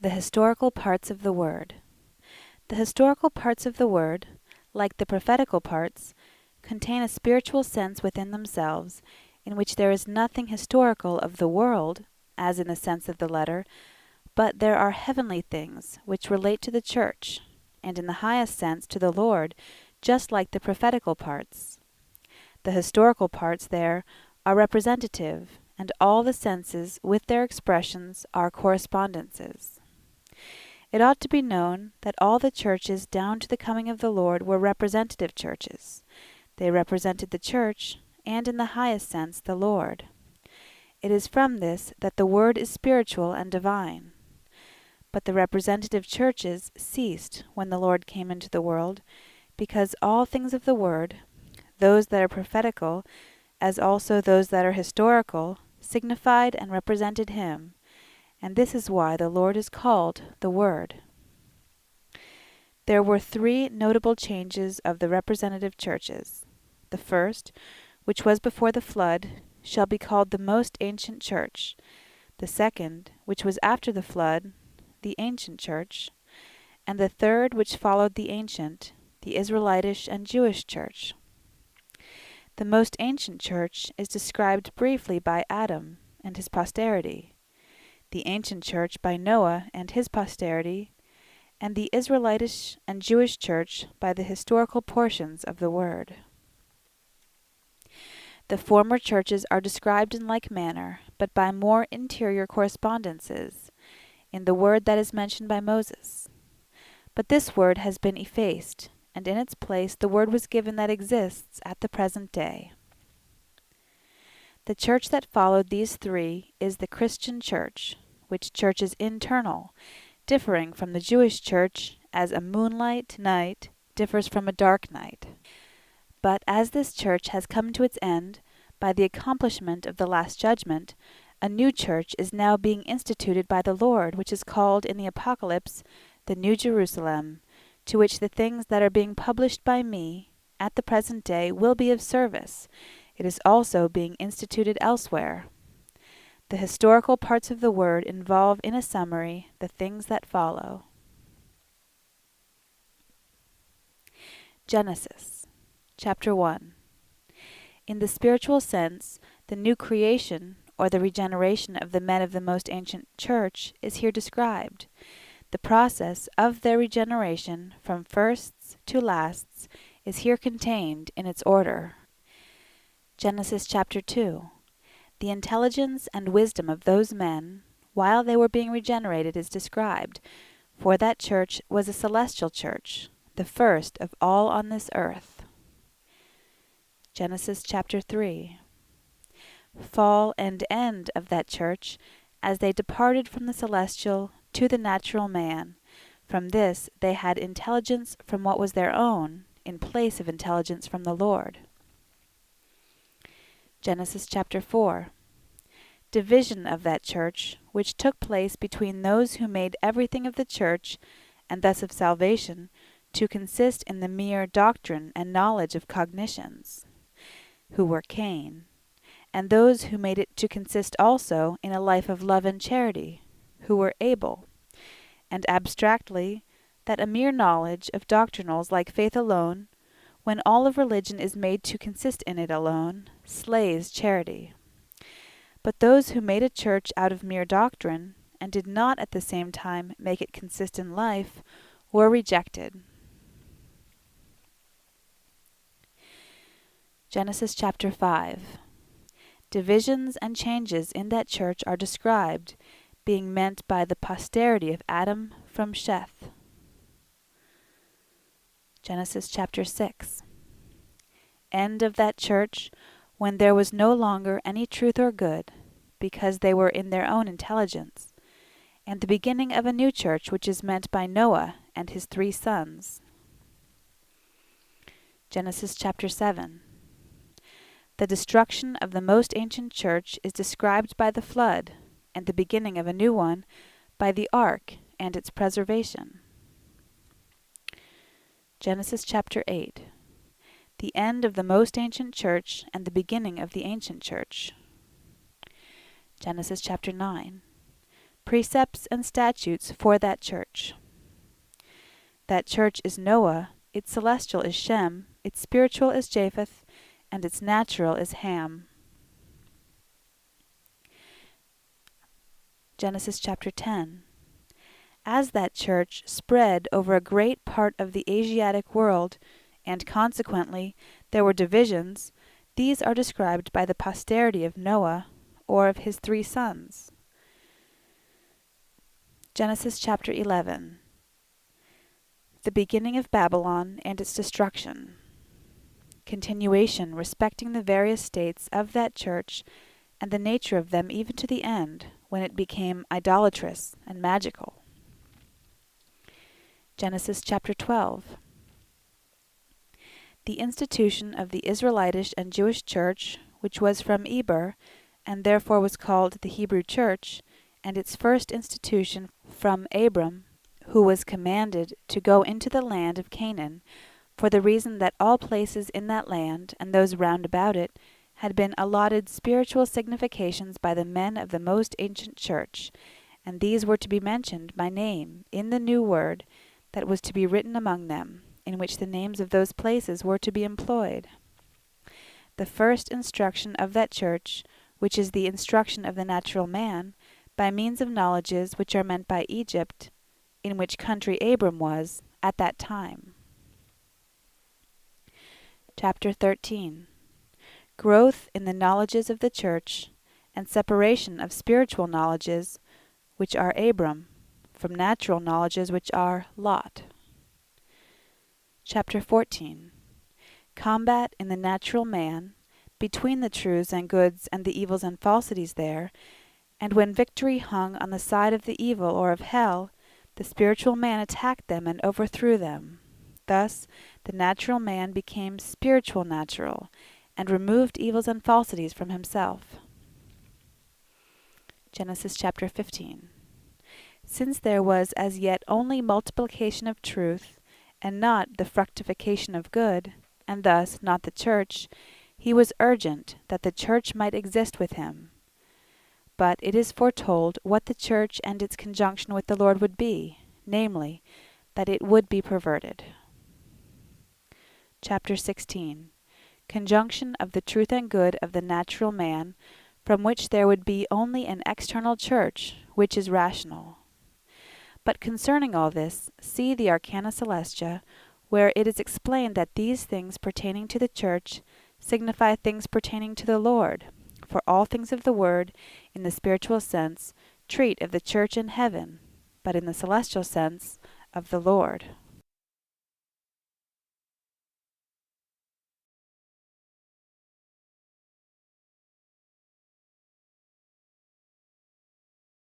The historical parts of the Word. The historical parts of the Word, like the prophetical parts, contain a spiritual sense within themselves, in which there is nothing historical of the world, as in the sense of the letter, but there are heavenly things which relate to the Church, and in the highest sense to the Lord, just like the prophetical parts. The historical parts there are representative, and all the senses with their expressions are correspondences. It ought to be known that all the churches down to the coming of the Lord were representative churches. They represented the Church, and in the highest sense the Lord. It is from this that the Word is spiritual and divine. But the representative churches ceased when the Lord came into the world, because all things of the Word, those that are prophetical, as also those that are historical, signified and represented Him, and this is why the Lord is called the Word. There were three notable changes of the representative churches. The first, which was before the flood, shall be called the most ancient church. The second, which was after the flood, the ancient church. And the third, which followed the ancient, the Israelitish and Jewish church. The most ancient church is described briefly by Adam and his posterity, the ancient church by Noah and his posterity, and the Israelitish and Jewish church by the historical portions of the Word. The former churches are described in like manner, but by more interior correspondences, in the word that is mentioned by Moses. But this word has been effaced, and in its place the word was given that exists at the present day. The church that followed these three is the Christian church, which church is internal, differing from the Jewish church as a moonlight night differs from a dark night. But as this church has come to its end, by the accomplishment of the last judgment, a new church is now being instituted by the Lord, which is called in the Apocalypse the New Jerusalem, to which the things that are being published by me at the present day will be of service. It is also being instituted elsewhere. The historical parts of the Word involve in a summary the things that follow. Genesis, chapter 1. In the spiritual sense, the new creation, or the regeneration of the men of the most ancient church, is here described. The process of their regeneration, from firsts to lasts, is here contained in its order. Genesis chapter 2. The intelligence and wisdom of those men, while they were being regenerated, is described, for that church was a celestial church, the first of all on this earth. Genesis chapter 3. Fall and end of that church, as they departed from the celestial to the natural man. From this they had intelligence from what was their own, in place of intelligence from the Lord. Genesis chapter 4. Division of that church, which took place between those who made everything of the church, and thus of salvation, to consist in the mere doctrine and knowledge of cognitions, who were Cain, and those who made it to consist also in a life of love and charity, who were Abel, and abstractly, that a mere knowledge of doctrinals like faith alone, when all of religion is made to consist in it alone, slays charity. But those who made a church out of mere doctrine, and did not at the same time make it consist in life, were rejected. Genesis chapter 5. Divisions and changes in that church are described, being meant by the posterity of Adam from Sheth. Genesis chapter 6. End of that church, when there was no longer any truth or good, because they were in their own intelligence, and the beginning of a new church which is meant by Noah and his 3 sons. Genesis chapter 7. The destruction of the most ancient church is described by the flood, and the beginning of a new one by the ark and its preservation. Genesis chapter 8. The end of the most ancient church and the beginning of the ancient church. Genesis chapter 9. precepts and statutes for that church. That church is Noah, its celestial is Shem, its spiritual is Japheth, and its natural is Ham. Genesis chapter 10. As that church spread over a great part of the Asiatic world, and consequently there were divisions, these are described by the posterity of Noah, or of his 3 sons. Genesis chapter 11. The beginning of Babylon and its destruction. Continuation respecting the various states of that church, and the nature of them even to the end, when it became idolatrous and magical. Genesis chapter 12. The institution of the Israelitish and Jewish church, which was from Eber, and therefore was called the Hebrew church, and its first institution from Abram, who was commanded to go into the land of Canaan, for the reason that all places in that land, and those round about it, had been allotted spiritual significations by the men of the most ancient church, and these were to be mentioned by name in the new word that was to be written among them, in which the names of those places were to be employed. The first instruction of that church, which is the instruction of the natural man, by means of knowledges which are meant by Egypt, in which country Abram was at that time. Chapter 13. Growth in the knowledges of the church, and separation of spiritual knowledges, which are Abram, from natural knowledges which are Lot. Chapter 14. Combat in the natural man, between the truths and goods and the evils and falsities there, and when victory hung on the side of the evil or of hell, the spiritual man attacked them and overthrew them. Thus the natural man became spiritual natural, and removed evils and falsities from himself. Genesis chapter 15. Since there was as yet only multiplication of truth, and not the fructification of good, and thus not the church, he was urgent that the church might exist with him. But it is foretold what the church and its conjunction with the Lord would be, namely, that it would be perverted. Chapter 16. Conjunction of the truth and good of the natural man, from which there would be only an external church, which is rational. But concerning all this, see the Arcana Celestia, where it is explained that these things pertaining to the church signify things pertaining to the Lord, for all things of the word, in the spiritual sense, treat of the church in heaven, but in the celestial sense, of the Lord.